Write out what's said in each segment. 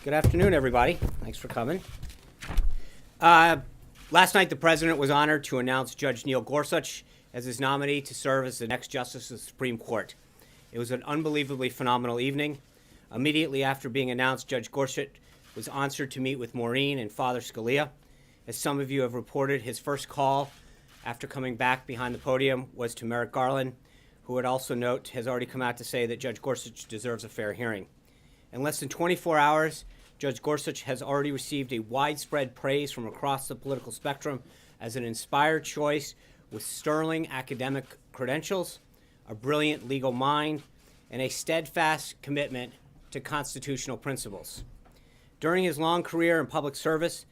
Good afternoon, everybody. Thanks for coming. Last night, the president was honored to announce Judge Neil Gorsuch as his nominee to serve as the next justice of the Supreme Court. It was an unbelievably phenomenal evening. Immediately after being announced, Judge Gorsuch was honored to meet with Maureen and Father Scalia. As some of you have reported, his first call after coming back behind the podium was to Merrick Garland, who would also note has already come out to say that Judge Gorsuch deserves a fair hearing. In less than 24 hours, Judge Gorsuch has already received a widespread praise from across the political spectrum as an inspired choice with sterling academic credentials, a brilliant legal mind, and a steadfast commitment to constitutional principles. During his long career in public service,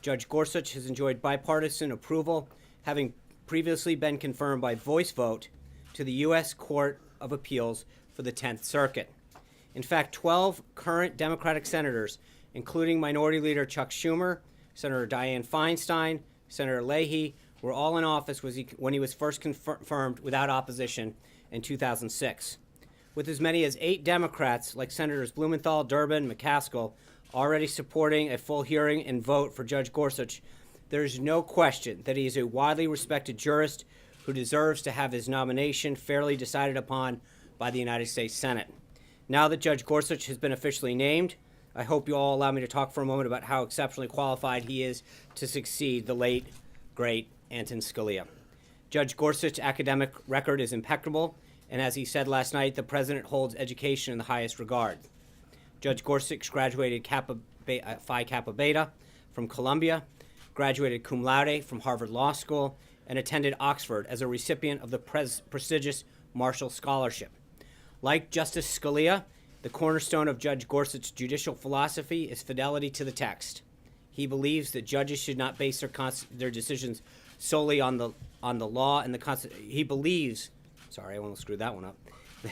Judge Gorsuch has enjoyed bipartisan approval, having previously been confirmed by voice vote to the U.S. Court of Appeals for the 10th Circuit. In fact, 12 current Democratic senators, including Minority Leader Chuck Schumer, Senator Dianne Feinstein, Senator Leahy, were all in office when he was first confirmed without opposition in 2006. With as many as 8 Democrats, like Senators Blumenthal, Durbin, McCaskill, already supporting a full hearing and vote for Judge Gorsuch, there is no question that he is a widely respected jurist who deserves to have his nomination fairly decided upon by the United States Senate. Now that Judge Gorsuch has been officially named, I hope you all allow me to talk for a moment about how exceptionally qualified he is to succeed the late, great Anton Scalia. Judge Gorsuch's academic record is impeccable, and as he said last night, the president holds education in the highest regard. Judge Gorsuch graduated Phi Kappa Beta from Columbia, graduated cum laude from Harvard Law School, and attended Oxford as a recipient of the prestigious Marshall Scholarship. Like Justice Scalia, the cornerstone of Judge Gorsuch's judicial philosophy is fidelity to the text. He believes that judges should not base their decisions solely on the law and the Constitution. He believes, sorry, I almost screwed that one up,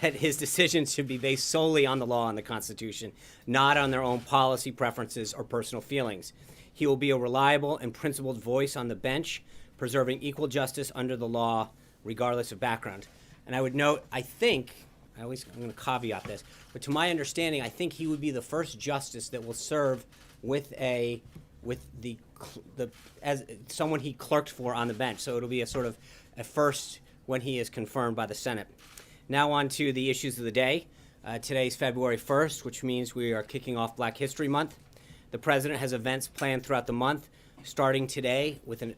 that his decisions should be based solely on the law and the Constitution, not on their own policy preferences or personal feelings. He will be a reliable and principled voice on the bench, preserving equal justice under the law, regardless of background. And I would note, I'm going to caveat this, but to my understanding, I think he would be the first justice that will serve as someone he clerked for on the bench. So it'll be a sort of a first when he is confirmed by the Senate. Now on to the issues of the day. Today's February 1st, which means we are kicking off Black History Month. The president has events planned throughout the month, starting today with a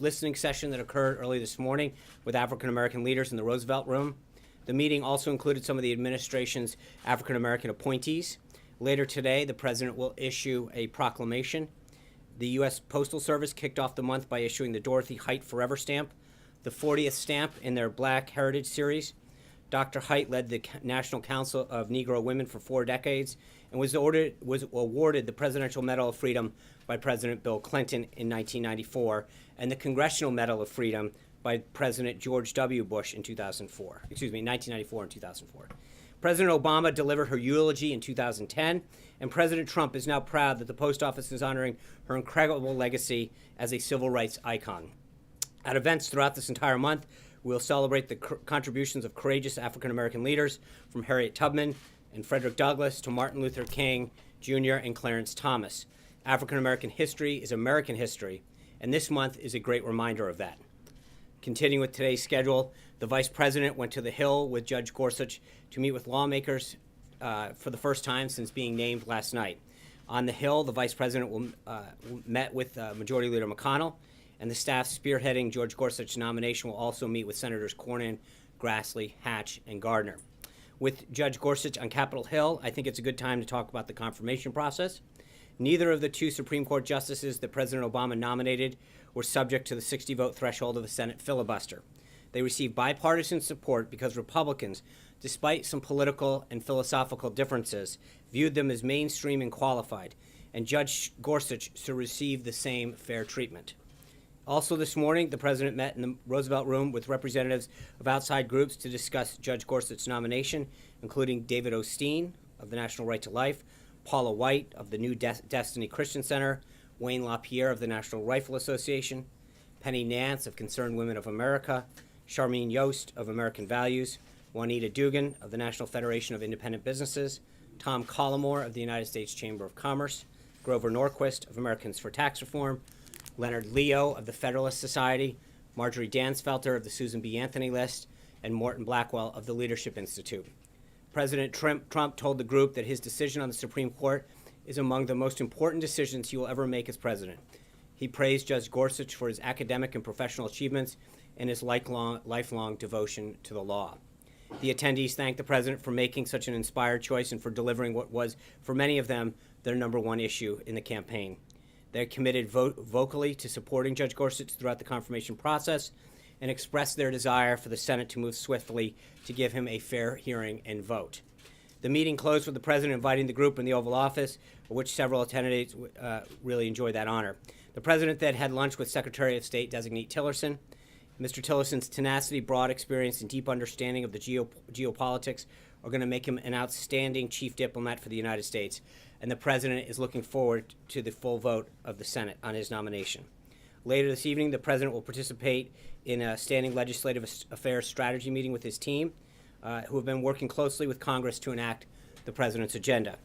listening session that occurred early this morning with African American leaders in the Roosevelt Room. The meeting also included some of the administration's African American appointees. Later today, the president will issue a proclamation. The U.S. Postal Service kicked off the month by issuing the Dorothy Height Forever Stamp, the 40th stamp in their Black Heritage Series. Dr. Height led the National Council of Negro Women for 4 decades and was awarded the Presidential Medal of Freedom by President Bill Clinton in 1994 and the Congressional Medal of Freedom by President George W. Bush in 1994 and 2004. President Obama delivered her eulogy in 2010, and President Trump is now proud that the post office is honoring her incredible legacy as a civil rights icon. At events throughout this entire month, we'll celebrate the contributions of courageous African American leaders from Harriet Tubman and Frederick Douglass to Martin Luther King Jr. and Clarence Thomas. African American history is American history, and this month is a great reminder of that. Continuing with today's schedule, the Vice President went to the Hill with Judge Gorsuch to meet with lawmakers for the first time since being named last night. On the Hill, the Vice President met with Majority Leader McConnell, and the staff spearheading Judge Gorsuch's nomination will also meet with Senators Cornyn, Grassley, Hatch, and Gardner. With Judge Gorsuch on Capitol Hill, I think it's a good time to talk about the confirmation process. Neither of the 2 Supreme Court justices that President Obama nominated were subject to the 60-vote threshold of the Senate filibuster. They received bipartisan support because Republicans, despite some political and philosophical differences, viewed them as mainstream and qualified, and Judge Gorsuch should receive the same fair treatment. Also this morning, the president met in the Roosevelt Room with representatives of outside groups to discuss Judge Gorsuch's nomination, including David Osteen of the National Right to Life, Paula White of the New Destiny Christian Center, Wayne LaPierre of the National Rifle Association, Penny Nance of Concerned Women of America, Charmene Yost of American Values, Juanita Dugan of the National Federation of Independent Businesses, Tom Collimore of the United States Chamber of Commerce, Grover Norquist of Americans for Tax Reform, Leonard Leo of the Federalist Society, Marjorie Dansfelter of the Susan B. Anthony List, and Morton Blackwell of the Leadership Institute. President Trump told the group that his decision on the Supreme Court is among the most important decisions he will ever make as president. He praised Judge Gorsuch for his academic and professional achievements and his lifelong devotion to the law. The attendees thanked the president for making such an inspired choice and for delivering what was, for many of them, their number one issue in the campaign. They committed vocally to supporting Judge Gorsuch throughout the confirmation process and expressed their desire for the Senate to move swiftly to give him a fair hearing and vote. The meeting closed with the president inviting the group in the Oval Office, which several attendees really enjoyed that honor. The president then had lunch with Secretary of State designate Tillerson. Mr. Tillerson's tenacity, broad experience, and deep understanding of the geopolitics are going to make him an outstanding chief diplomat for the United States, and the president is looking forward to the full vote of the Senate on his nomination. Later this evening, the president will participate in a standing legislative affairs strategy meeting with his team, who have been working closely with Congress to enact the president's agenda.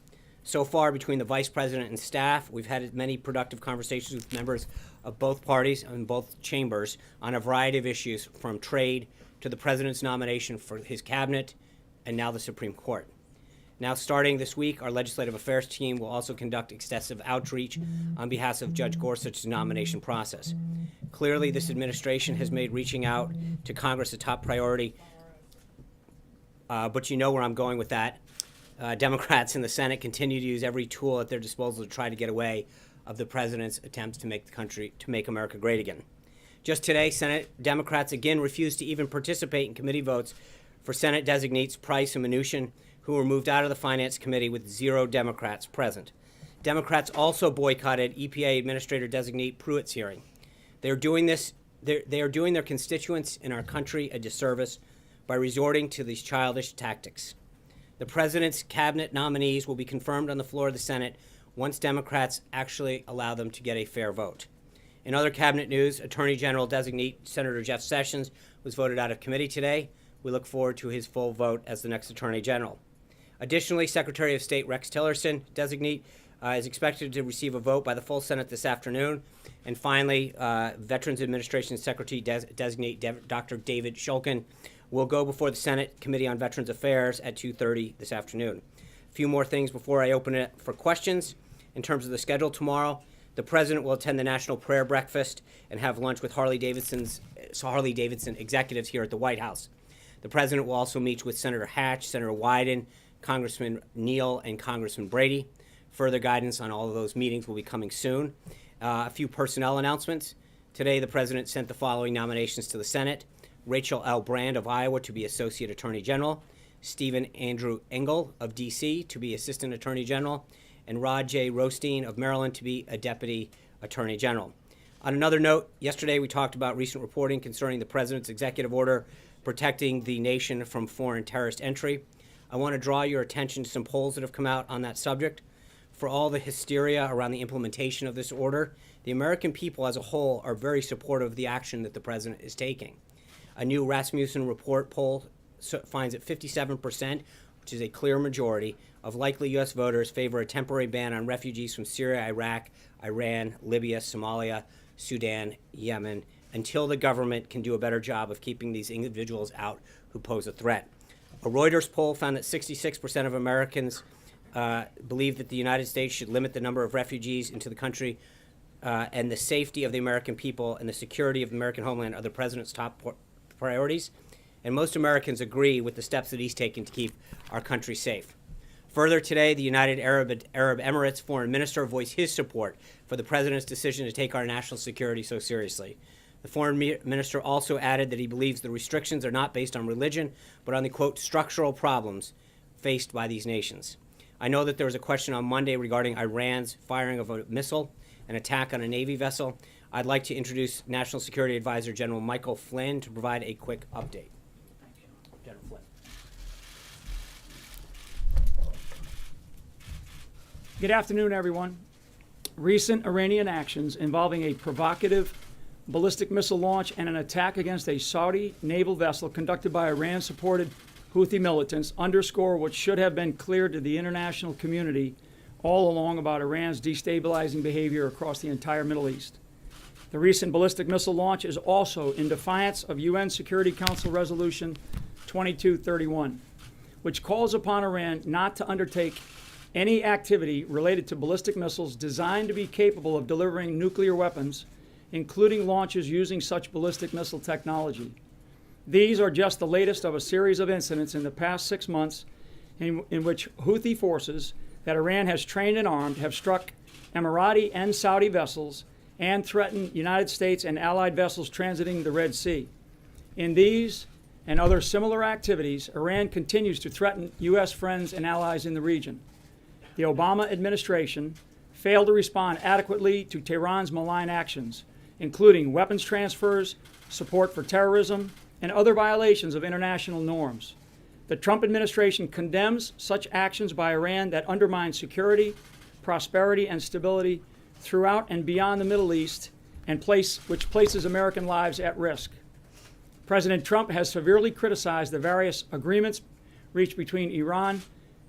So far, between the vice president and staff, we've had many productive conversations with members of both parties and both chambers on a variety of issues, from trade to the president's nomination for his cabinet and now the Supreme Court. Now, starting this week, our legislative affairs team will also conduct extensive outreach on behalf of Judge Gorsuch's nomination process. Clearly, this administration has made reaching out to Congress a top priority, but you know where I'm going with that. Democrats in the Senate continue to use every tool at their disposal to try to get away of the president's attempts to make America great again. Just today, Senate Democrats again refused to even participate in committee votes for Senate designates Price and Mnuchin, who were moved out of the Finance Committee with 0 Democrats present. Democrats also boycotted EPA Administrator-designate Pruitt's hearing. They are doing their constituents in our country a disservice by resorting to these childish tactics. The president's cabinet nominees will be confirmed on the floor of the Senate once Democrats actually allow them to get a fair vote. In other cabinet news, Attorney General-designate Senator Jeff Sessions was voted out of committee today. We look forward to his full vote as the next Attorney General. Additionally, Secretary of State Rex Tillerson, designate, is expected to receive a vote by the full Senate this afternoon. And finally, Veterans Administration Secretary designate Dr. David Shulkin will go before the Senate Committee on Veterans Affairs at 2:30 this afternoon. A few more things before I open it for questions. In terms of the schedule tomorrow, the president will attend the National Prayer Breakfast and have lunch with Harley Davidson executives here at the White House. The president will also meet with Senator Hatch, Senator Wyden, Congressman Neal, and Congressman Brady. Further guidance on all of those meetings will be coming soon. A few personnel announcements. Today, the president sent the following nominations to the Senate: Rachel L. Brand of Iowa to be Associate Attorney General, Stephen Andrew Engel of D.C. to be Assistant Attorney General, and Rod J. Rothstein of Maryland to be a Deputy Attorney General. On another note, yesterday we talked about recent reporting concerning the president's executive order protecting the nation from foreign terrorist entry. I want to draw your attention to some polls that have come out on that subject. For all the hysteria around the implementation of this order, the American people as a whole are very supportive of the action that the president is taking. A new Rasmussen report poll finds that 57%, which is a clear majority, of likely U.S. voters favor a temporary ban on refugees from Syria, Iraq, Iran, Libya, Somalia, Sudan, Yemen, until the government can do a better job of keeping these individuals out who pose a threat. A Reuters poll found that 66% of Americans believe that the United States should limit the number of refugees into the country, and the safety of the American people and the security of the American homeland are the president's top priorities. And most Americans agree with the steps that he's taken to keep our country safe. Further today, the United Arab Emirates foreign minister voiced his support for the president's decision to take our national security so seriously. The foreign minister also added that he believes the restrictions are not based on religion, but on the, quote, structural problems faced by these nations. I know that there was a question on Monday regarding Iran's firing of a missile, an attack on a Navy vessel. I'd like to introduce National Security Advisor General Michael Flynn to provide a quick update. General Flynn. Good afternoon, everyone. Recent Iranian actions involving a provocative ballistic missile launch and an attack against a Saudi naval vessel conducted by Iran-supported Houthi militants underscore what should have been clear to the international community all along about Iran's destabilizing behavior across the entire Middle East. The recent ballistic missile launch is also in defiance of UN Security Council Resolution 2231, which calls upon Iran not to undertake any activity related to ballistic missiles designed to be capable of delivering nuclear weapons, including launches using such ballistic missile technology. These are just the latest of a series of incidents in the past 6 months in which Houthi forces that Iran has trained and armed have struck Emirati and Saudi vessels and threatened United States and allied vessels transiting the Red Sea. In these and other similar activities, Iran continues to threaten U.S. friends and allies in the region. The Obama administration failed to respond adequately to Tehran's malign actions, including weapons transfers, support for terrorism, and other violations of international norms. The Trump administration condemns such actions by Iran that undermine security, prosperity, and stability throughout and beyond the Middle East, and which places American lives at risk. President Trump has severely criticized the various agreements reached between Iran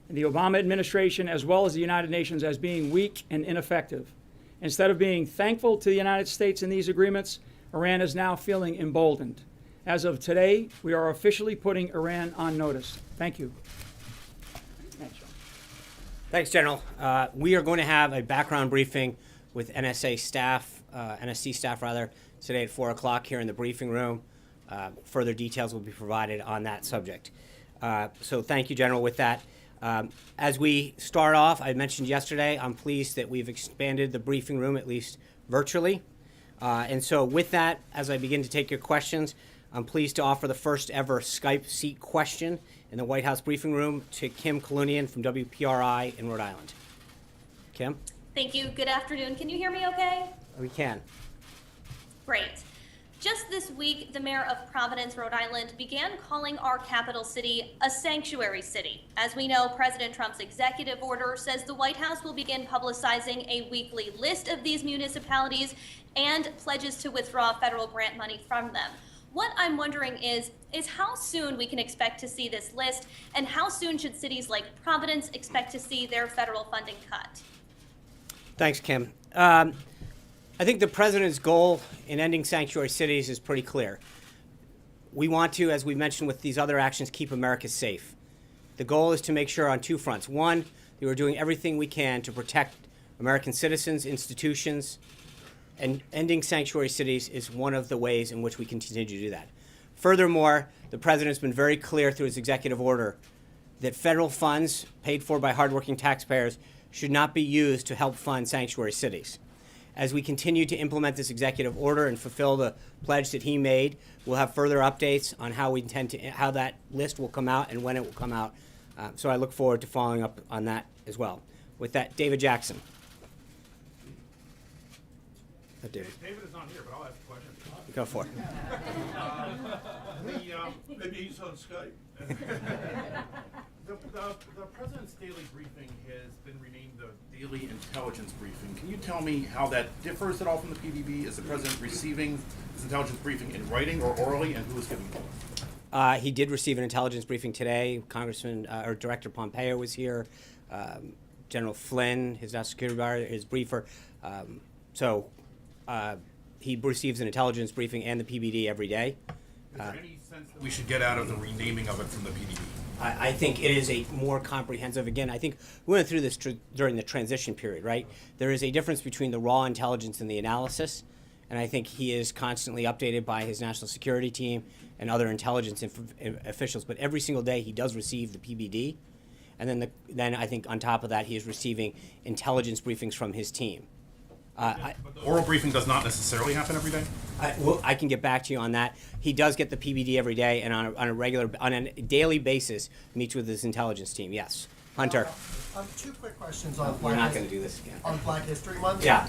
and the Obama administration, as well as the United Nations, as being weak and ineffective. Instead of being thankful to the United States in these agreements, Iran is now feeling emboldened. As of today, we are officially putting Iran on notice. Thank you. Thanks, John. Thanks, General. We are going to have a background briefing with NSC staff today at 4 o'clock here in the briefing room. Further details will be provided on that subject. So thank you, General, with that. As we start off, I mentioned yesterday, I'm pleased that we've expanded the briefing room, at least virtually. And so with that, as I begin to take your questions, I'm pleased to offer the first ever Skype seat question in the White House briefing room to Kim Kalunian from WPRI in Rhode Island. Kim? Thank you. Good afternoon. Can you hear me okay? We can. Great. Just this week, the mayor of Providence, Rhode Island, began calling our capital city a sanctuary city. As we know, President Trump's executive order says the White House will begin publicizing a weekly list of these municipalities and pledges to withdraw federal grant money from them. What I'm wondering is how soon we can expect to see this list, and how soon should cities like Providence expect to see their federal funding cut? Thanks, Kim. I think the president's goal in ending sanctuary cities is pretty clear. We want to, as we mentioned with these other actions, keep America safe. The goal is to make sure on two fronts. One, that we're doing everything we can to protect American citizens, institutions, and ending sanctuary cities is one of the ways in which we continue to do that. Furthermore, the president's been very clear through his executive order that federal funds paid for by hardworking taxpayers should not be used to help fund sanctuary cities. As we continue to implement this executive order and fulfill the pledge that he made, we'll have further updates on how that list will come out and when it will come out. So I look forward to following up on that as well. With that, David Jackson. David is not here, but I'll ask a question. Go for it. Maybe he's on Skype. The president's daily briefing has been renamed the Daily Intelligence Briefing. Can you tell me how that differs at all from the PBB? Is the president receiving his intelligence briefing in writing or orally, and who is giving it? He did receive an intelligence briefing today. Director Pompeo was here. General Flynn, his national security advisor, his briefer. He receives an intelligence briefing and the PBD every day. Is there any sense that we should get out of the renaming of it from the PBD? I think it is a more comprehensive. Again, I think we went through this during the transition period, right? There is a difference between the raw intelligence and the analysis, and I think he is constantly updated by his national security team and other intelligence officials. But every single day he does receive the PBD, and then I think on top of that he is receiving intelligence briefings from his team. But the oral briefing does not necessarily happen every day? I can get back to you on that. He does get the PBD every day, and on a daily basis, meets with his intelligence team. Yes, Hunter. Two quick questions on We're not going to do this again. on Black History Month. Yeah.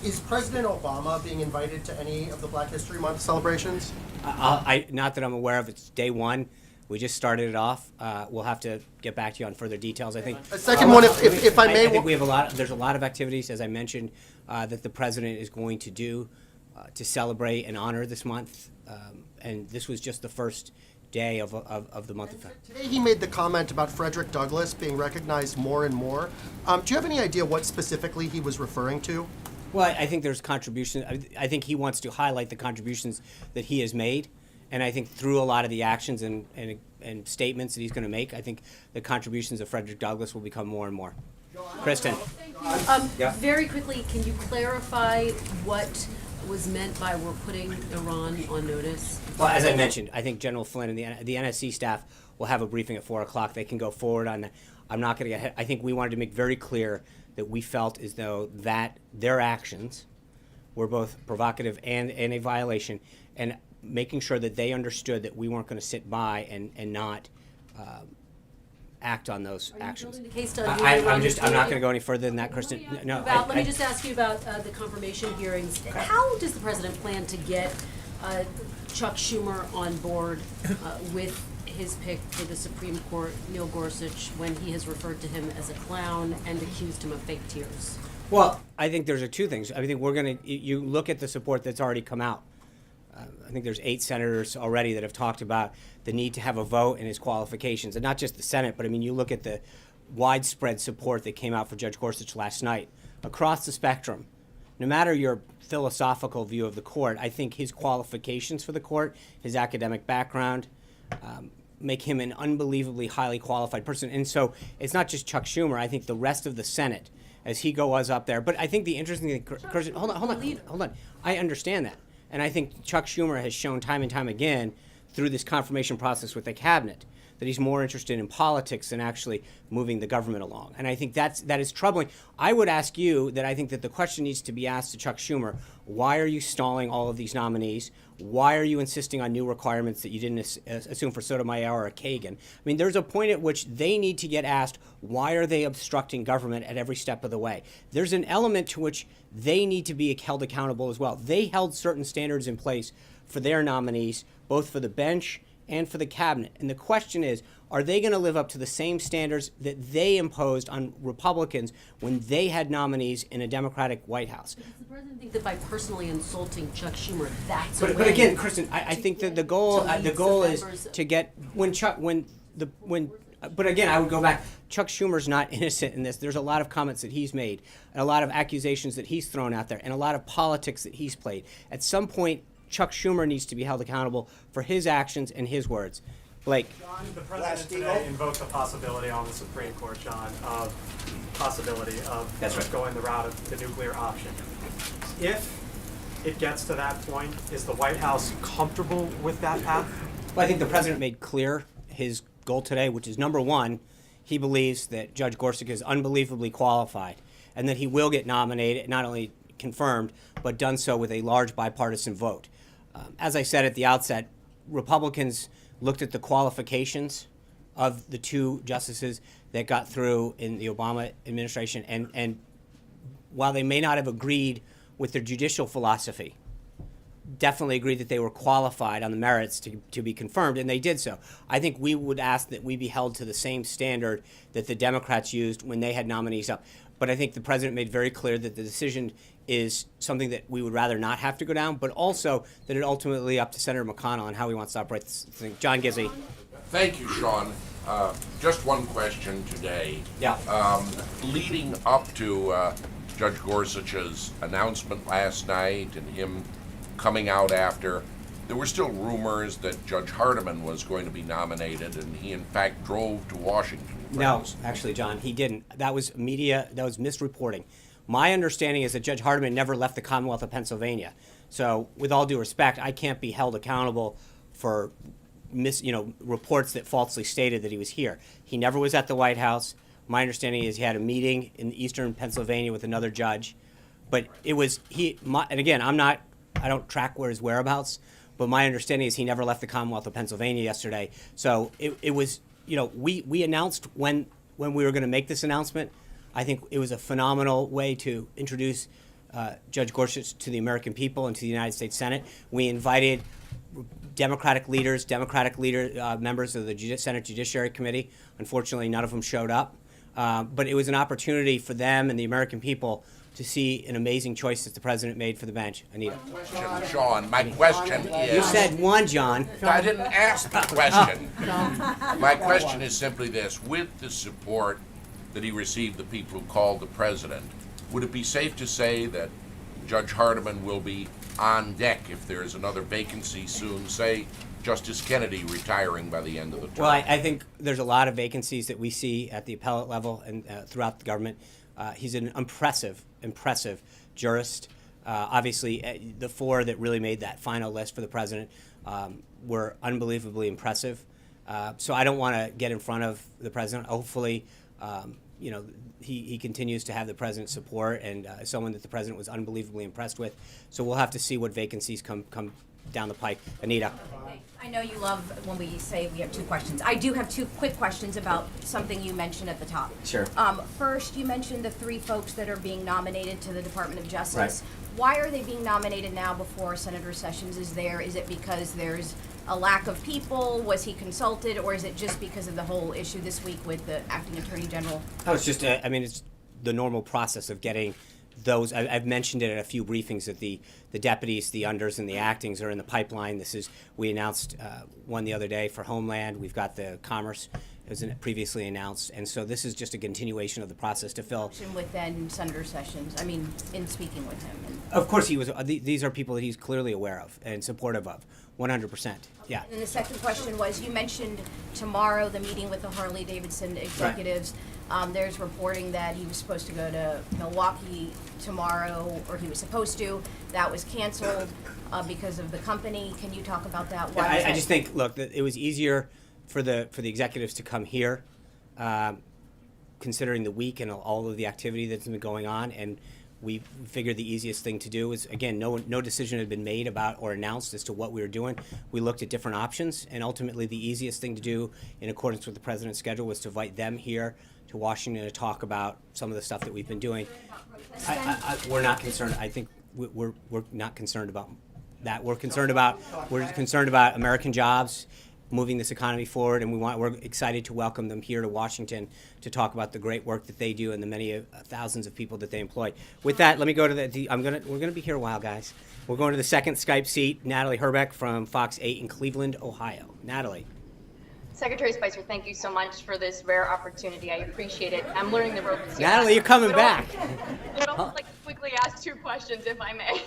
Is President Obama being invited to any of the Black History Month celebrations? Not that I'm aware of. It's day one. We just started it off. We'll have to get back to you on further details. I think. A second one, if I may. I think we have a lot. There's a lot of activities, as I mentioned, that the president is going to do to celebrate and honor this month. And this was just the first day of the month of February. Today he made the comment about Frederick Douglass being recognized more and more. Do you have any idea what specifically he was referring to? Well, I think there's contributions. I think he wants to highlight the contributions that he has made, and I think through a lot of the actions and statements that he's going to make, I think the contributions of Frederick Douglass will become more and more. Kristen. Yeah. Very quickly, can you clarify what was meant by we're putting Iran on notice? Well, as I mentioned, I think General Flynn and the NSC staff will have a briefing at 4 o'clock. They can go forward on that. I'm not going to get ahead. I think we wanted to make very clear that we felt as though that their actions were both provocative and a violation, and making sure that they understood that we weren't going to sit by and not act on those actions. Building the case to I'm not going to go any further than that, Kristen. No. Let me just ask you about the confirmation hearings. How does the president plan to get Chuck Schumer on board with his pick for the Supreme Court, Neil Gorsuch, when he has referred to him as a clown and accused him of fake tears? Well, I think there's two things. I think we're going to, you look at the support that's already come out. I think there's 8 senators already that have talked about the need to have a vote and his qualifications, and not just the Senate, but I mean, you look at the widespread support that came out for Judge Gorsuch last night across the spectrum. No matter your philosophical view of the court, I think his qualifications for the court, his academic background, make him an unbelievably highly qualified person. And so it's not just Chuck Schumer. I think the rest of the Senate, as he goes up there. But I think the interesting thing, hold on. I understand that. And I think Chuck Schumer has shown time and time again through this confirmation process with the cabinet that he's more interested in politics than actually moving the government along. And I think that is troubling. I would ask you that I think that the question needs to be asked to Chuck Schumer, why are you stalling all of these nominees? Why are you insisting on new requirements that you didn't assume for Sotomayor or Kagan? I mean, there's a point at which they need to get asked, why are they obstructing government at every step of the way? There's an element to which they need to be held accountable as well. They held certain standards in place for their nominees, both for the bench and for the cabinet. And the question is, are they going to live up to the same standards that they imposed on Republicans when they had nominees in a Democratic White House? Does the president think that by personally insulting Chuck Schumer, that's But again, Kristen, I think that the goal is to get but again, I would go back. Chuck Schumer's not innocent in this. There's a lot of comments that he's made, and a lot of accusations that he's thrown out there, and a lot of politics that he's played. At some point, Chuck Schumer needs to be held accountable for his actions and his words. Blake. John, the president today invoked the possibility on the Supreme Court, John, of going the route of the nuclear option. If it gets to that point, is the White House comfortable with that path? Well, I think the president made clear his goal today, which is number one, he believes that Judge Gorsuch is unbelievably qualified and that he will get nominated, not only confirmed, but done so with a large bipartisan vote. As I said at the outset, Republicans looked at the qualifications of the 2 justices that got through in the Obama administration, and while they may not have agreed with their judicial philosophy, definitely agreed that they were qualified on the merits to be confirmed, and they did so. I think we would ask that we be held to the same standard that the Democrats used when they had nominees up. But I think the president made very clear that the decision is something that we would rather not have to go down, but also that it ultimately up to Senator McConnell on how he wants to operate this thing. John Gizzi. Thank you, Sean. Just one question today. Yeah. Leading up to Judge Gorsuch's announcement last night and him coming out after, there were still rumors that Judge Hardiman was going to be nominated, and he in fact drove to Washington. No, actually, John, he didn't. That was media, that was misreporting. My understanding is that Judge Hardiman never left the Commonwealth of Pennsylvania. So, with all due respect, I can't be held accountable for reports that falsely stated that he was here. He never was at the White House. My understanding is he had a meeting in eastern Pennsylvania with another judge. But it was and again, I don't track his whereabouts, but my understanding is he never left the Commonwealth of Pennsylvania yesterday. So it was, we announced when we were going to make this announcement. I think it was a phenomenal way to introduce Judge Gorsuch to the American people and to the United States Senate. We invited Democratic members of the Senate Judiciary Committee. Unfortunately, none of them showed up. But it was an opportunity for them and the American people to see an amazing choice that the president made for the bench. Anita. Sean, my question is. You said one, John. I didn't ask the question. My question is simply this: with the support that he received, the people who called the president, would it be safe to say that Judge Hardiman will be on deck if there is another vacancy soon, say Justice Kennedy retiring by the end of the term? Well, I think there's a lot of vacancies that we see at the appellate level and throughout the government. He's an impressive jurist. Obviously, the four that really made that final list for the president were unbelievably impressive. So I don't want to get in front of the president. Hopefully, he continues to have the president's support and someone that the president was unbelievably impressed with. So we'll have to see what vacancies come down the pike. Anita. I know you love when we say we have two questions. I do have two quick questions about something you mentioned at the top. Sure. First, you mentioned the three folks that are being nominated to the Department of Justice. Right. Why are they being nominated now before Senator Sessions is there? Is it because there's a lack of people? Was he consulted? Or is it just because of the whole issue this week with the acting attorney general? Oh, it's just, it's the normal process of getting those. I've mentioned it at a few briefings that the deputies, the unders, and the actings are in the pipeline. We announced one the other day for Homeland. We've got the Commerce, as previously announced. And so this is just a continuation of the process to fill. With then Senator Sessions, in speaking with him. Of course, he was. These are people that he's clearly aware of and supportive of, 100%. Yeah. And the second question was, you mentioned tomorrow the meeting with the Harley-Davidson executives. There's reporting that he was supposed to go to Milwaukee tomorrow, or he was supposed to. That was canceled because of the company. Can you talk about that? Why I just think, look, that it was easier for the executives to come here, considering the week and all of the activity that's been going on, and we figured the easiest thing to do is, again, no decision had been made about or announced as to what we were doing. We looked at different options, and ultimately the easiest thing to do in accordance with the president's schedule was to invite them here to Washington to talk about some of the stuff that we've been doing. We're not concerned. I think we're not concerned about that. We're concerned about American jobs, moving this economy forward, and we're excited to welcome them here to Washington to talk about the great work that they do and the many thousands of people that they employ. With that, let me go to we're gonna be here a while, guys. We're going to the second Skype seat. Natalie Herbeck from Fox 8 in Cleveland, Ohio. Natalie. Secretary Spicer, thank you so much for this rare opportunity. I appreciate it. I'm learning the ropes here. Natalie, you're coming back. I'd also like to quickly ask two questions, if I may.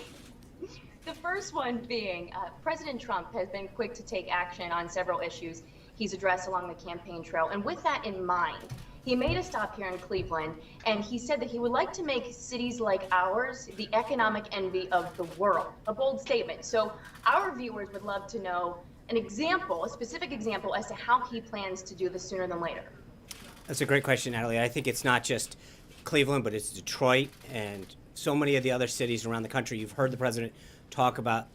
The first one being, President Trump has been quick to take action on several issues he's addressed along the campaign trail. And with that in mind, he made a stop here in Cleveland, and he said that he would like to make cities like ours the economic envy of the world. A bold statement. So our viewers would love to know a specific example as to how he plans to do this sooner than later. That's a great question, Natalie. I think it's not just Cleveland, but it's Detroit and so many of the other cities around the country. You've heard the president talk about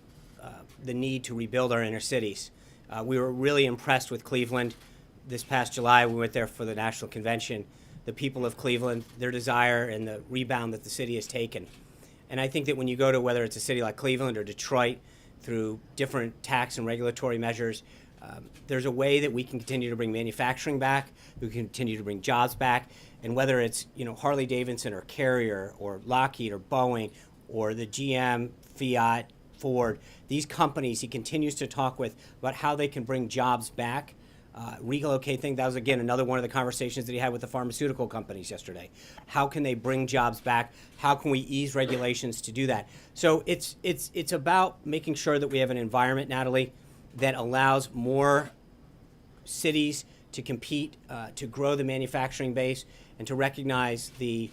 the need to rebuild our inner cities. We were really impressed with Cleveland. This past July, we went there for the national convention. The people of Cleveland, their desire and the rebound that the city has taken. And I think that when you go to whether it's a city like Cleveland or Detroit, through different tax and regulatory measures, there's a way that we can continue to bring manufacturing back, we can continue to bring jobs back, and whether it's Harley Davidson or Carrier or Lockheed or Boeing or the GM, Fiat, Ford, these companies he continues to talk with about how they can bring jobs back, relocate things. That was, again, another one of the conversations that he had with the pharmaceutical companies yesterday. How can they bring jobs back? How can we ease regulations to do that? So it's about making sure that we have an environment, Natalie, that allows more cities to compete, to grow the manufacturing base, and to recognize the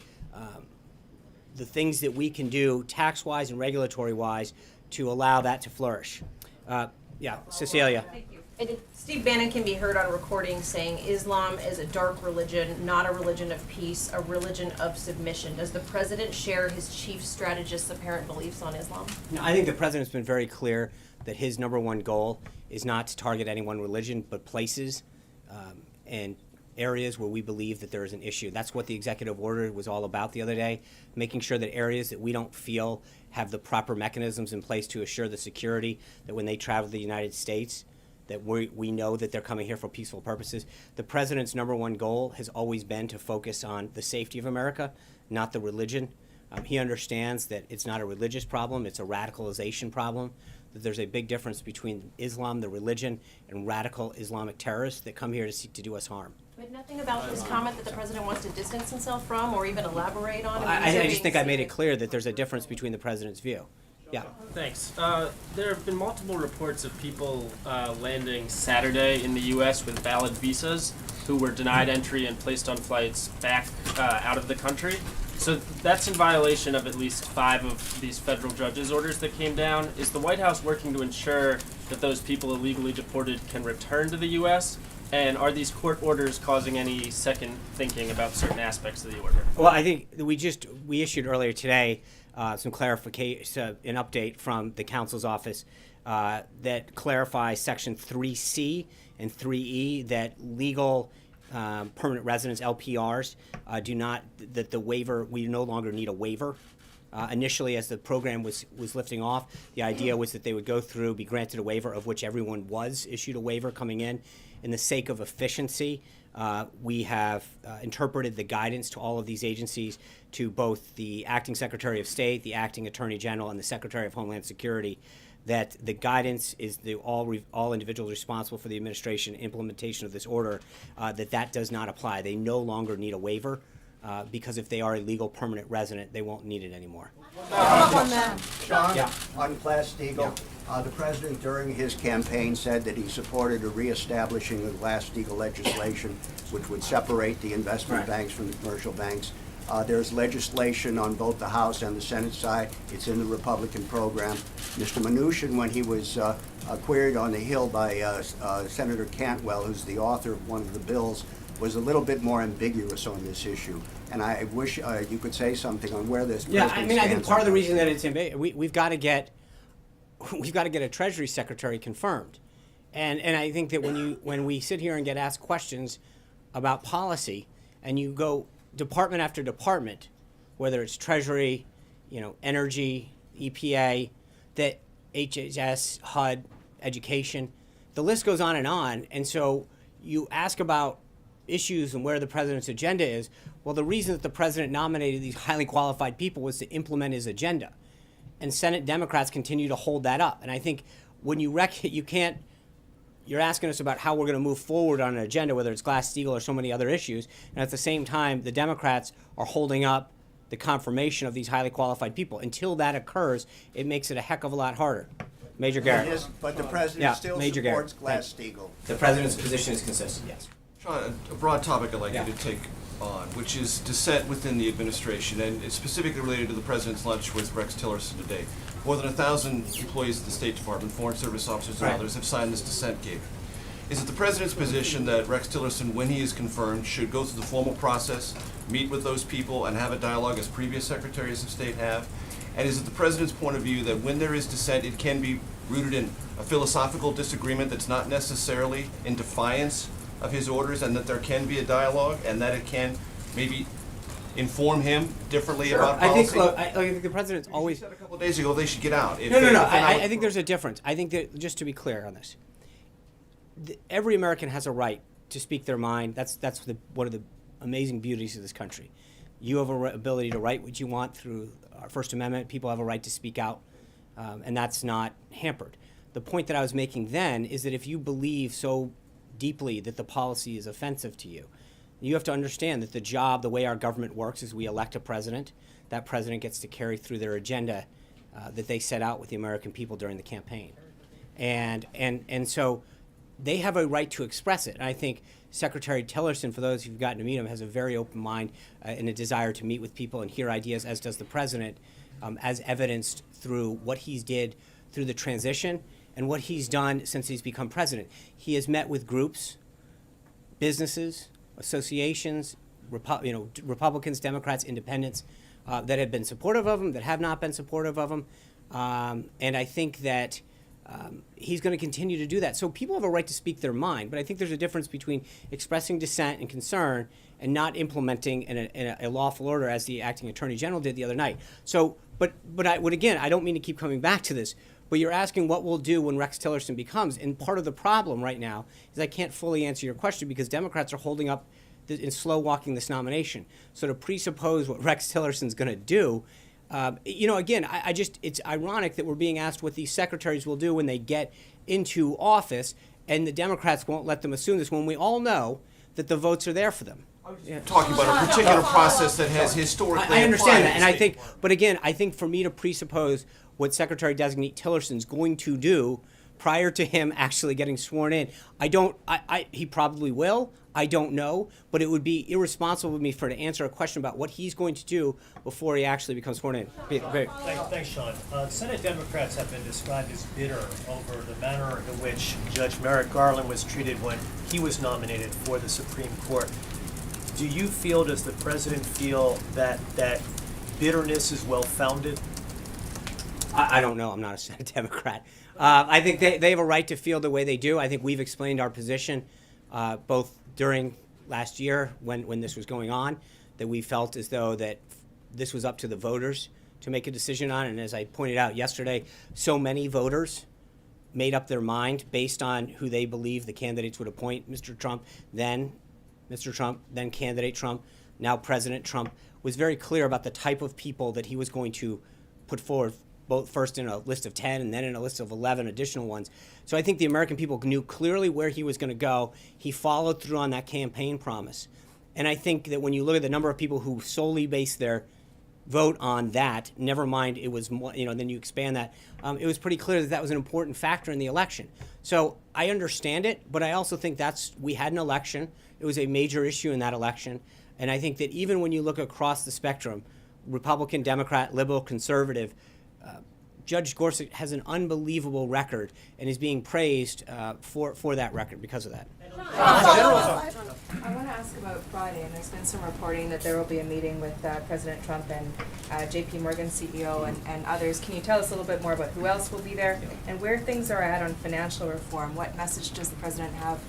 things that we can do tax-wise and regulatory-wise to allow that to flourish. Cecilia. Thank you. Steve Bannon can be heard on recording saying Islam is a dark religion, not a religion of peace, a religion of submission. Does the president share his chief strategist's apparent beliefs on Islam? No, I think the president's been very clear that his number one goal is not to target any one religion, but places and areas where we believe that there is an issue. That's what the executive order was all about the other day, making sure that areas that we don't feel have the proper mechanisms in place to assure the security, that when they travel to the United States, that we know that they're coming here for peaceful purposes. The president's number one goal has always been to focus on the safety of America, not the religion. He understands that it's not a religious problem, it's a radicalization problem, that there's a big difference between Islam, the religion, and radical Islamic terrorists that come here to seek to do us harm. But nothing about his comment that the president wants to distance himself from or even elaborate on? I just think I made it clear that there's a difference between the president's view. Yeah. Thanks. There have been multiple reports of people landing Saturday in the U.S. with valid visas who were denied entry and placed on flights back out of the country. So that's in violation of at least 5 of these federal judges' orders that came down. Is the White House working to ensure that those people illegally deported can return to the U.S.? And are these court orders causing any second thinking about certain aspects of the order? Well, I think we issued earlier today some clarification, an update from the counsel's office that clarifies Section 3C and 3E that legal permanent residents, LPRs, that the waiver, we no longer need a waiver. Initially, as the program was lifting off, the idea was that they would go through, be granted a waiver, of which everyone was issued a waiver coming in. In the sake of efficiency, we have interpreted the guidance to all of these agencies, to both the Acting Secretary of State, the Acting Attorney General, and the Secretary of Homeland Security, that the guidance is all individuals responsible for the administration and implementation of this order, that does not apply. They no longer need a waiver, because if they are a legal permanent resident, they won't need it anymore. Sean, Yeah. on Glass-Steagall, the president during his campaign said that he supported a reestablishing of Glass-Steagall legislation, which would separate the investment banks from the commercial banks. There's legislation on both the House and the Senate side. It's in the Republican program. Mr. Mnuchin, when he was queried on the Hill by Senator Cantwell, who's the author of one of the bills, was a little bit more ambiguous on this issue. And I wish you could say something on where this president stands. I think part of the reason that it's ambiguous, we've got to get a Treasury Secretary confirmed, and I think that when we sit here and get asked questions about policy, and you go department after department, whether it's Treasury, Energy, EPA, that HHS, HUD, Education, the list goes on, and so you ask about issues and where the president's agenda is. Well, the reason that the president nominated these highly qualified people was to implement his agenda. And Senate Democrats continue to hold that up. And I think when you're asking us about how we're going to move forward on an agenda, whether it's Glass-Steagall or so many other issues, and at the same time, the Democrats are holding up the confirmation of these highly qualified people. Until that occurs, it makes it a heck of a lot harder. Major Garrett. But the president still Major supports Garrett. Glass-Steagall. The president's position is consistent, yes. Sean, a broad topic I'd like you to take on, which is dissent within the administration, and it's specifically related to the president's lunch with Rex Tillerson today. More than 1,000 employees of the State Department, Foreign Service officers, and others have signed this dissent gate. Is it the president's position that Rex Tillerson, when he is confirmed, should go through the formal process, meet with those people, and have a dialogue as previous secretaries of state have? And is it the president's point of view that when there is dissent, it can be rooted in a philosophical disagreement that's not necessarily in defiance of his orders, and that there can be a dialogue, and that it can maybe inform him differently about policy? I think the president's always said a couple of days ago they should get out. No. I think there's a difference. I think that, just to be clear on this, every American has a right to speak their mind. That's one of the amazing beauties of this country. You have an ability to write what you want through our First Amendment. People have a right to speak out, and that's not hampered. The point that I was making then is that if you believe so deeply that the policy is offensive to you, you have to understand that the way our government works is we elect a president. That president gets to carry through their agenda that they set out with the American people during the campaign. And so they have a right to express it. And I think Secretary Tillerson, for those who've gotten to meet him, has a very open mind and a desire to meet with people and hear ideas, as does the president, as evidenced through what he's did through the transition and what he's done since he's become president. He has met with groups, businesses, associations, Republicans, Democrats, independents, that have been supportive of him, that have not been supportive of him. And I think that he's going to continue to do that. So people have a right to speak their mind, but I think there's a difference between expressing dissent and concern and not implementing in a lawful order, as the acting attorney general did the other night. So, but I don't mean to keep coming back to this, But you're asking what we'll do when Rex Tillerson becomes, and part of the problem right now is I can't fully answer your question because Democrats are holding up and slow walking this nomination. So to presuppose what Rex Tillerson's going to do, again, I just, it's ironic that we're being asked what these secretaries will do when they get into office, and the Democrats won't let them assume this when we all know that the votes are there for them. Talking about a particular process that has historically I understand applied that, and I in think, but again, I think for me to presuppose what Secretary-designate Tillerson's going to do prior to him actually getting sworn in, he probably will. I don't know, but it would be irresponsible of me to answer a question about what he's going to do before he actually becomes sworn in. Thanks, Sean. Senate Democrats have been described as bitter over the manner in which Judge Merrick Garland was treated when he was nominated for the Supreme Court. Do you feel, does the president feel that bitterness is well-founded? I don't know. I'm not a Senate Democrat. I think they have a right to feel the way they do. I think we've explained our position both during last year when this was going on, that we felt as though that this was up to the voters to make a decision on. And as I pointed out yesterday, so many voters made up their mind based on who they believe the candidates would appoint. Mr. Trump, then candidate Trump, now President Trump, was very clear about the type of people that he was going to put forward, both first in a list of 10 and then in a list of 11 additional ones. So I think the American people knew clearly where he was going to go. He followed through on that campaign promise. And I think that when you look at the number of people who solely based their vote on that, never mind it was more, then you expand that, it was pretty clear that that was an important factor in the election. So I understand it, but I also think we had an election. It was a major issue in that election. And I think that even when you look across the spectrum, Republican, Democrat, liberal, conservative, Judge Gorsuch has an unbelievable record and is being praised for that record because of that. I want to ask about Friday, and there's been some reporting that there will be a meeting with President Trump and J.P. Morgan CEO and others. Can you tell us a little bit more about who else will be there and where things are at on financial reform? What message does the president have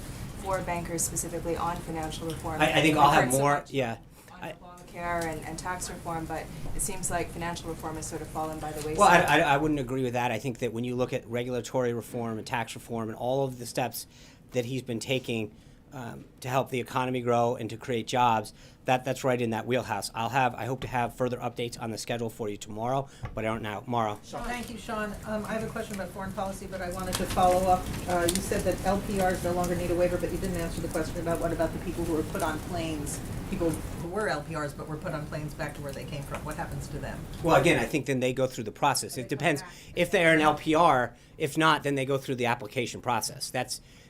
for bankers specifically on financial reform? I think I'll have more, yeah. Obamacare and tax reform, but it seems like financial reform has sort of fallen by the wayside. Well, I wouldn't agree with that. I think that when you look at regulatory reform and tax reform and all of the steps that he's been taking to help the economy grow and to create jobs, that's right in that wheelhouse. I hope to have further updates on the schedule for you tomorrow, but I don't know. Tomorrow. Thank you, Sean. I have a question about foreign policy, but I wanted to follow up. You said that LPRs no longer need a waiver, but you didn't answer the question about what about the people who were put on planes, people who were LPRs but were put on planes back to where they came from. What happens to them? Well, again, I think then they go through the process. It depends if they're an LPR. If not, then they go through the application process.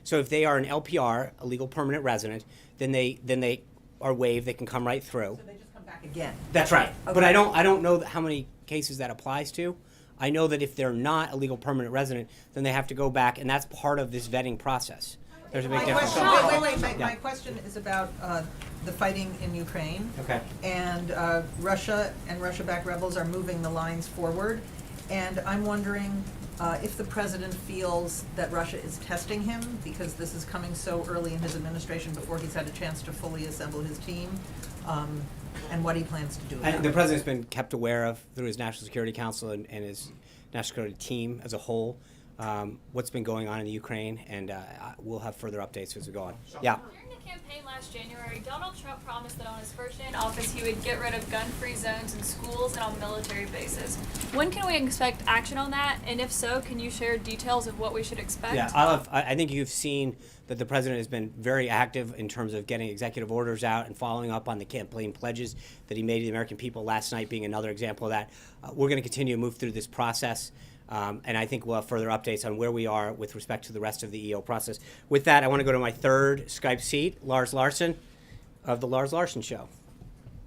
So if they are an LPR, a legal permanent resident, then they are waived. They can come right through. So they just come back again? That's right. Okay. But I don't know how many cases that applies to. I know that if they're not a legal permanent resident, then they have to go back, and that's part of this vetting process. There's a big difference. My question is about the fighting in Ukraine. Okay. And Russia and Russia-backed rebels are moving the lines forward. And I'm wondering if the president feels that Russia is testing him because this is coming so early in his administration before he's had a chance to fully assemble his team, and what he plans to do about it. The president's been kept aware of through his National Security Council and his National Security team as a whole what's been going on in the Ukraine, and we'll have further updates as we go on. Yeah. During the campaign last January, Donald Trump promised that on his first day in office, he would get rid of gun-free zones in schools and on military bases. When can we expect action on that? And if so, can you share details of what we should expect? Yeah, I think you've seen that the president has been very active in terms of getting executive orders out and following up on the campaign pledges that he made to the American people last night being another example of that. We're going to continue to move through this process. And I think we'll have further updates on where we are with respect to the rest of the EO process. With that, I want to go to my third Skype seat, Lars Larson of The Lars Larson Show.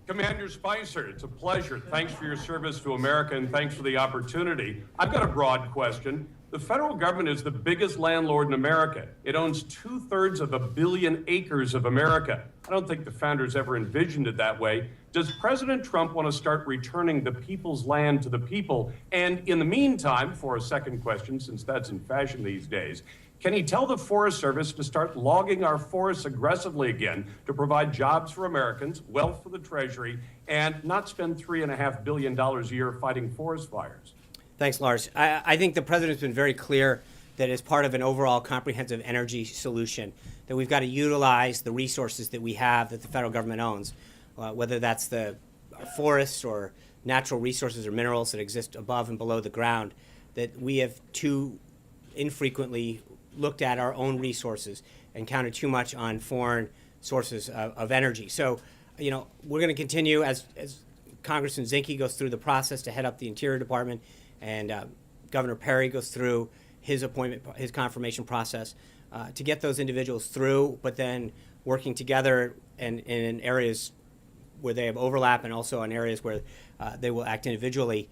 Commander Spicer, it's a pleasure. Thanks for your service to America and thanks for the opportunity. I've got a broad question. The federal government is the biggest landlord in America. It owns 2/3 of 1 billion acres of America. I don't think the founders ever envisioned it that way. Does President Trump want to start returning the people's land to the people? And in the meantime, for a second question, since that's in fashion these days, can he tell the Forest Service to start logging our forests aggressively again to provide jobs for Americans, wealth for the Treasury, and not spend $3.5 billion a year fighting forest fires? Thanks, Lars. I think the president's been very clear that as part of an overall comprehensive energy solution, that we've got to utilize the resources that we have that the federal government owns, whether that's the forests or natural resources or minerals that exist above and below the ground, that we have too infrequently looked at our own resources and counted too much on foreign sources of energy. So, you know, we're going to continue as Congressman Zinke goes through the process to head up the Interior Department, and Governor Perry goes through his appointment, his confirmation process, to get those individuals through, but then working together and in areas where they have overlap and also in areas where they will act individually,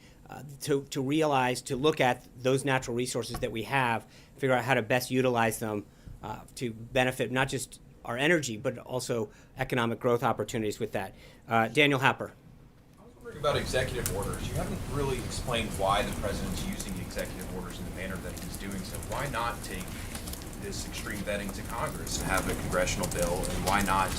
to realize, to look at those natural resources that we have, figure out how to best utilize them to benefit not just our energy, but also economic growth opportunities with that. Daniel Happer. About executive orders. You haven't really explained why the president's using executive orders in the manner that he's doing so. Why not take this extreme vetting to Congress and have a congressional bill, and why not?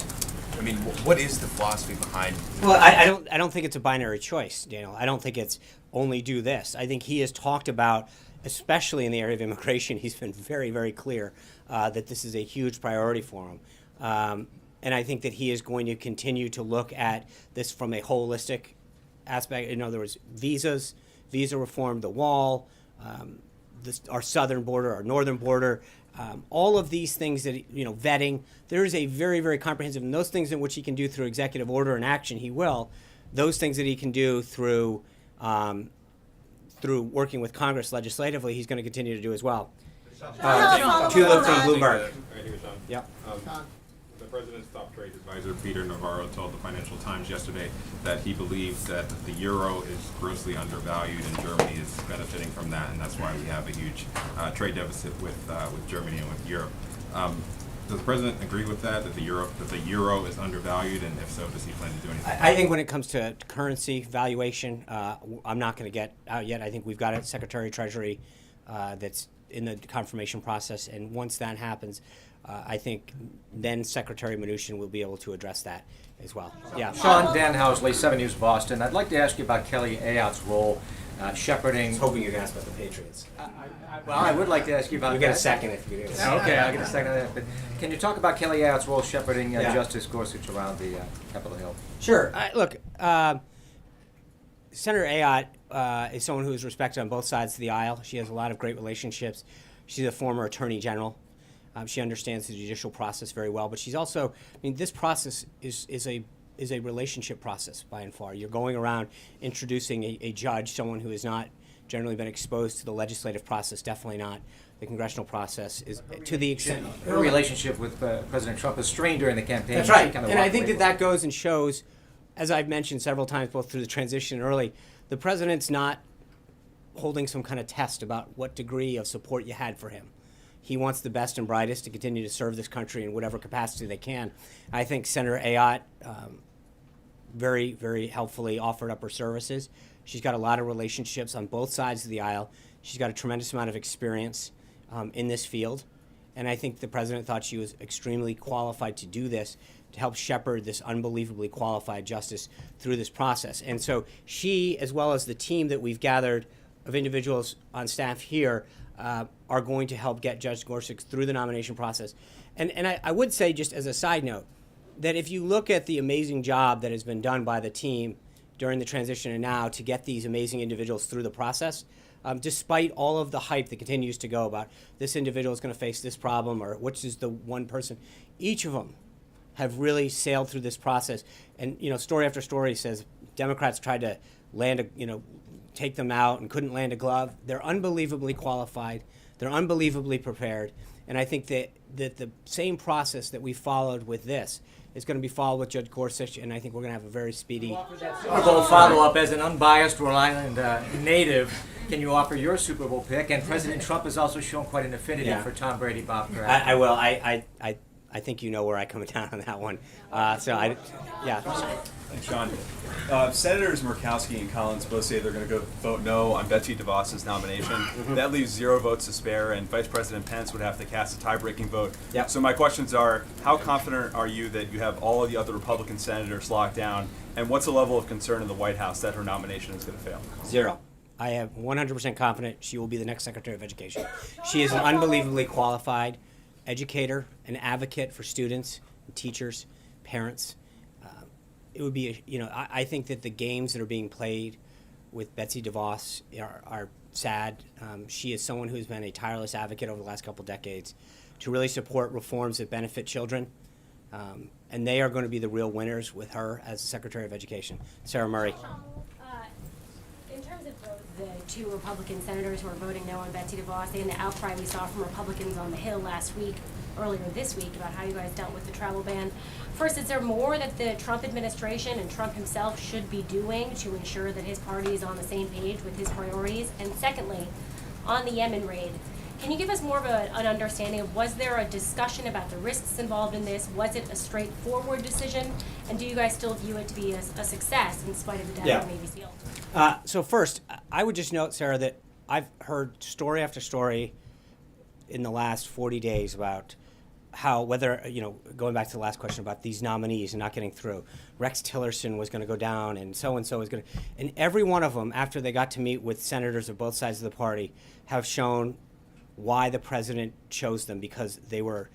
I mean, what is the philosophy behind? Well, I don't think it's a binary choice, Daniel. I don't think it's only do this. I think he has talked about, especially in the area of immigration, he's been very, very clear that this is a huge priority for him. And I think that he is going to continue to look at this from a holistic aspect. In other words, visas, visa reform, the wall, our southern border, our northern border, all of these things that, you know, vetting. There is a very, very comprehensive, and those things in which he can do through executive order and action, he will. Those things that he can do through working with Congress legislatively, he's going to continue to do as well. Tulip from Bloomberg. Right here, Sean. Yep. The president's top trade advisor, Peter Navarro, told the Financial Times yesterday that he believes that the euro is grossly undervalued and Germany is benefiting from that, and that's why we have a huge trade deficit with Germany and with Europe. Does the president agree with that, that the euro is undervalued, and if so, does he plan to do anything? I think when it comes to currency valuation, I'm not going to get out yet. I think we've got a Secretary of Treasury that's in the confirmation process, and once that happens, I think then Secretary Mnuchin will be able to address that as well. Yeah. Sean, Dan Housley, 7 News Boston. I'd like to ask you about Kelly Ayotte's role shepherding. I was hoping you could ask about the Patriots. Well, I would like to ask you about that. You get a second if you do. Okay, I'll get a second on that. But can you talk about Kelly Ayotte's role shepherding Justice Gorsuch around the Capitol Hill? Sure. Look, Senator Ayotte is someone who is respected on both sides of the aisle. She has a lot of great relationships. She's a former attorney general. She understands the judicial process very well, but she's also, I mean, this process is a relationship process by and far. You're going around introducing a judge, someone who has not generally been exposed to the legislative process, definitely not the congressional process, is to the extent. Her relationship with President Trump was strained during the campaign. That's right, and I think that goes and shows, as I've mentioned several times, both through the transition and early, the president's not holding some kind of test about what degree of support you had for him. He wants the best and brightest to continue to serve this country in whatever capacity they can. I think Senator Ayotte very, very helpfully offered up her services. She's got a lot of relationships on both sides of the aisle. She's got a tremendous amount of experience in this field. And I think the president thought she was extremely qualified to do this, to help shepherd this unbelievably qualified justice through this process. And so she, as well as the team that we've gathered of individuals on staff here, are going to help get Judge Gorsuch through the nomination process. And I would say, just as a side note, that if you look at the amazing job that has been done by the team during the transition and now to get these amazing individuals through the process, despite all of the hype that continues to go about this individual is going to face this problem or which is the one person, each of them have really sailed through this process. And, you know, story after story says Democrats tried to take them out and couldn't land a glove. They're unbelievably qualified. They're unbelievably prepared. And I think that the same process that we followed with this is going to be followed with Judge Gorsuch, and I think we're going to have a very speedy Super Bowl follow-up. As an unbiased Rhode Island native, can you offer your Super Bowl pick? And President Trump has also shown quite an affinity for Tom Brady, Bob Kraft. I will. I think you know where I come down on that one. Thanks, Sean. Senators Murkowski and Collins both say they're going to go vote no on Betsy DeVos's nomination. That leaves 0 votes to spare, and Vice President Pence would have to cast a tie-breaking vote. Yep. So my questions are, how confident are you that you have all of the other Republican senators locked down, and what's the level of concern in the White House that her nomination is going to fail? 0. I am 100% confident she will be the next Secretary of Education. She is an unbelievably qualified educator, an advocate for students, and teachers, parents. It would be, I think that the games that are being played with Betsy DeVos are sad. She is someone who's been a tireless advocate over the last couple decades to really support reforms that benefit children. And they are going to be the real winners with her as the Secretary of Education. Sarah Murray. In terms of the two Republican senators who are voting no on Betsy DeVos and the outcry we saw from Republicans on the Hill earlier this week about how you guys dealt with the travel ban. First, is there more that the Trump administration and Trump himself should be doing to ensure that his party is on the same page with his priorities? And secondly, on the Yemen raid, can you give us more of an understanding of, was there a discussion about the risks involved in this? Was it a straightforward decision? And do you guys still view it to be a success in spite of the death of Navy SEAL? So first, I would just note, Sarah, that I've heard story after story in the last 40 days about how, whether, going back to the last question about these nominees and not getting through, Rex Tillerson was going to go down and so is going to, and every one of them, after they got to meet with senators of both sides of the party, have shown why the president chose them, because they were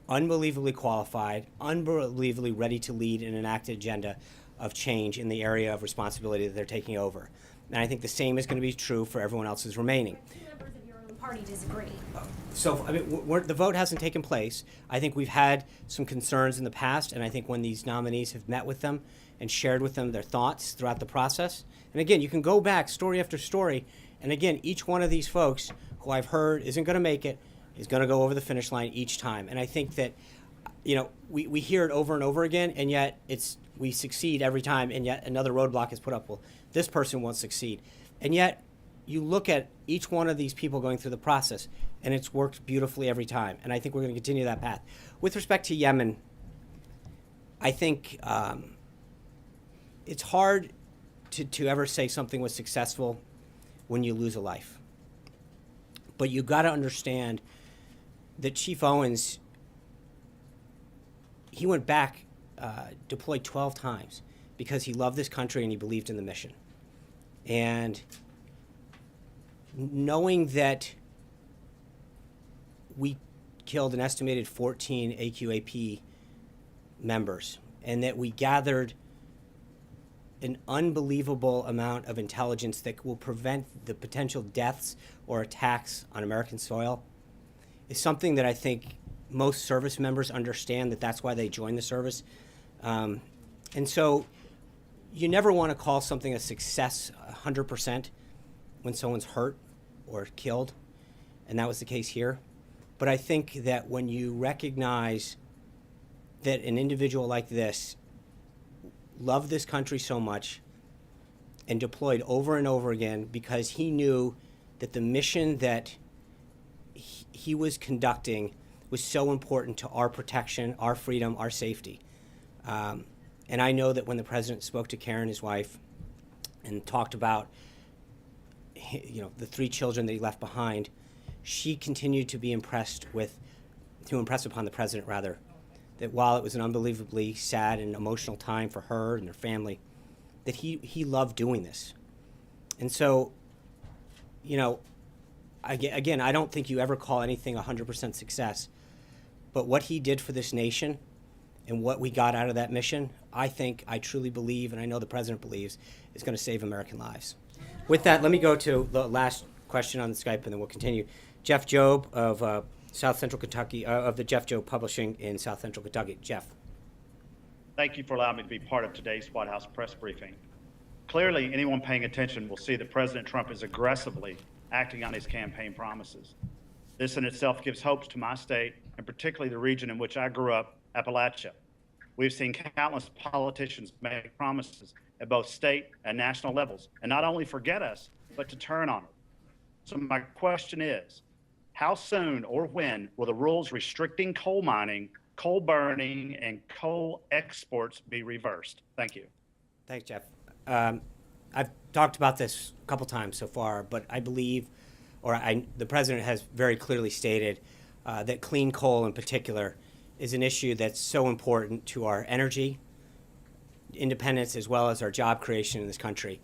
unbelievably qualified, unbelievably ready to lead and enact an agenda of change in the area of responsibility that they're taking over. And I think the same is going to be true for everyone else who's remaining. Two members of your own party disagree. So, I mean, the vote hasn't taken place. I think we've had some concerns in the past, and I think when these nominees have met with them and shared with them their thoughts throughout the process, and again, you can go back story after story, and again, each one of these folks who I've heard isn't going to make it is going to go over the finish line each time. And I think that, we hear it over and over again, and yet we succeed every time, and yet another roadblock is put up. Well, this person won't succeed. And yet, you look at each one of these people going through the process, and it's worked beautifully every time. And I think we're going to continue that path. With respect to Yemen, I think it's hard to ever say something was successful when you lose a life. But you got to understand that Chief Owens, he went back, deployed 12 times because he loved this country and he believed in the mission. And knowing that we killed an estimated 14 AQAP members and that we gathered an unbelievable amount of intelligence that will prevent the potential deaths or attacks on American soil is something that I think most service members understand, that that's why they join the service. And so you never want to call something a success 100% when someone's hurt or killed, and that was the case here. But I think that when you recognize that an individual like this loved this country so much and deployed over and over again because he knew that the mission that he was conducting was so important to our protection, our freedom, our safety. And I know that when the president spoke to Karen, his wife, and talked about the 3 children that he left behind, she continued to impress upon the president, rather, that while it was an unbelievably sad and emotional time for her and her family, that he loved doing this. And so, again, I don't think you ever call anything 100% success, but what he did for this nation and what we got out of that mission, I truly believe, and I know the president believes, is going to save American lives. With that, let me go to the last question on the Skype, and then we'll continue. Jeff Job of South Central Kentucky, of the Jeff Job Publishing in South Central Kentucky. Jeff. Thank you for allowing me to be part of today's White House press briefing. Clearly, anyone paying attention will see that President Trump is aggressively acting on his campaign promises. This in itself gives hopes to my state, and particularly the region in which I grew up, Appalachia. We've seen countless politicians make promises at both state and national levels, and not only forget us, but to turn on it. So my question is, how soon or when will the rules restricting coal mining, coal burning, and coal exports be reversed? Thank you. Thanks, Jeff. I've talked about this a couple times so far, but I believe, the president has very clearly stated that clean coal in particular is an issue that's so important to our energy independence as well as our job creation in this country.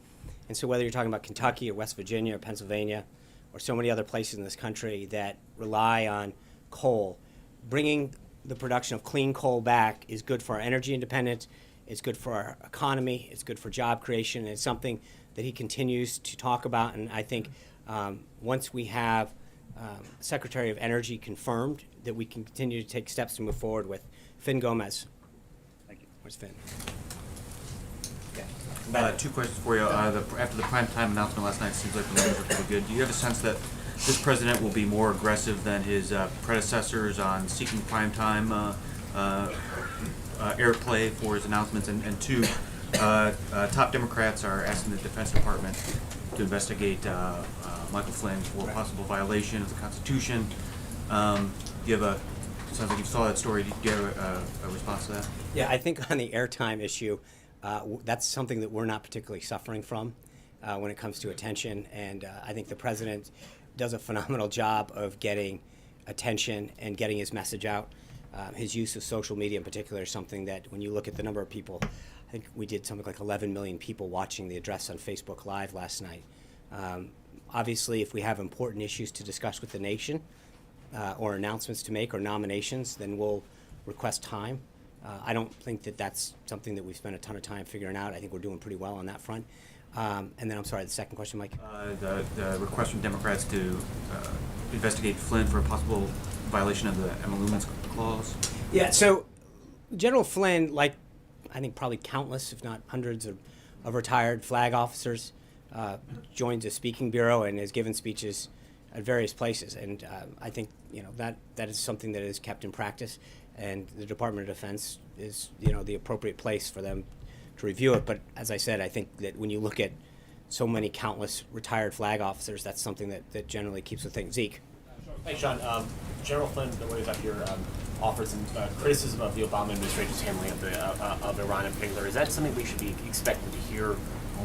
And so whether you're talking about Kentucky or West Virginia or Pennsylvania or so many other places in this country that rely on coal, bringing the production of clean coal back is good for our energy independence, it's good for our economy, it's good for job creation, and it's something that he continues to talk about. And I think once we have Secretary of Energy confirmed, that we can continue to take steps to move forward with. Finn Gomez. Thank you. Where's Finn? Two questions for you. After the prime time announcement last night, it seems like the numbers are pretty good. Do you have a sense that this president will be more aggressive than his predecessors on seeking prime time airplay for his announcements? And two, top Democrats are asking the Defense Department to investigate Michael Flynn for possible violation of the Constitution. Do you have a, sounds like you saw that story, did you get a response to that? Yeah, I think on the airtime issue, that's something that we're not particularly suffering from when it comes to attention. And I think the president does a phenomenal job of getting attention and getting his message out. His use of social media in particular is something that when you look at the number of people, I think we did something like 11 million people watching the address on Facebook Live last night. Obviously, if we have important issues to discuss with the nation or announcements to make or nominations, then we'll request time. I don't think that that's something that we've spent a ton of time figuring out. I think we're doing pretty well on that front. And then I'm sorry, the second question, Mike? The request from Democrats to investigate Flynn for a possible violation of the Emoluments Clause? Yeah, so General Flynn, like I think probably countless, if not hundreds of retired flag officers, joins a speaking bureau and has given speeches at various places. And I think that is something that is kept in practice. And the Department of Defense is the appropriate place for them to review it. But as I said, I think that when you look at so many countless retired flag officers, that's something that generally keeps the thing. Zeke. Hey, Sean. General Flynn, the way that here, offered some criticism of the Obama administration's handling of Iran in particular. Is that something we should be expecting to hear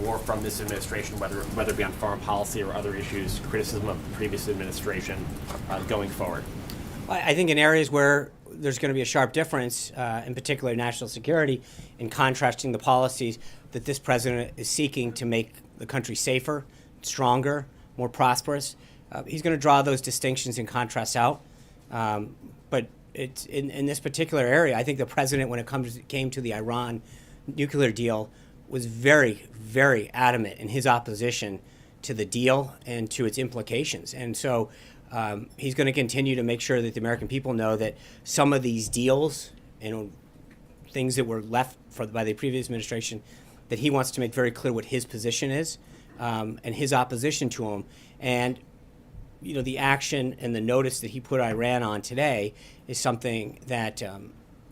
more from this administration, whether it be on foreign policy or other issues, criticism of the previous administration going forward? I think in areas where there's going to be a sharp difference, in particular national security, in contrasting the policies that this president is seeking to make the country safer, stronger, more prosperous. He's going to draw those distinctions and contrasts out. But it's in this particular area, I think the president, when it came to the Iran nuclear deal, was very, very adamant in his opposition to the deal and to its implications. And so he's going to continue to make sure that the American people know that some of these deals and things that were left by the previous administration, that he wants to make very clear what his position is and his opposition to them. And the action and the notice that he put Iran on today is something that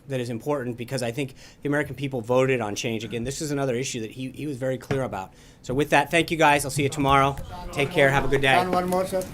that is important, because I think the American people voted on change. Again, this is another issue that he was very clear about. So with that, thank you guys. I'll see you tomorrow. Take care. Have a good day. One more, sir.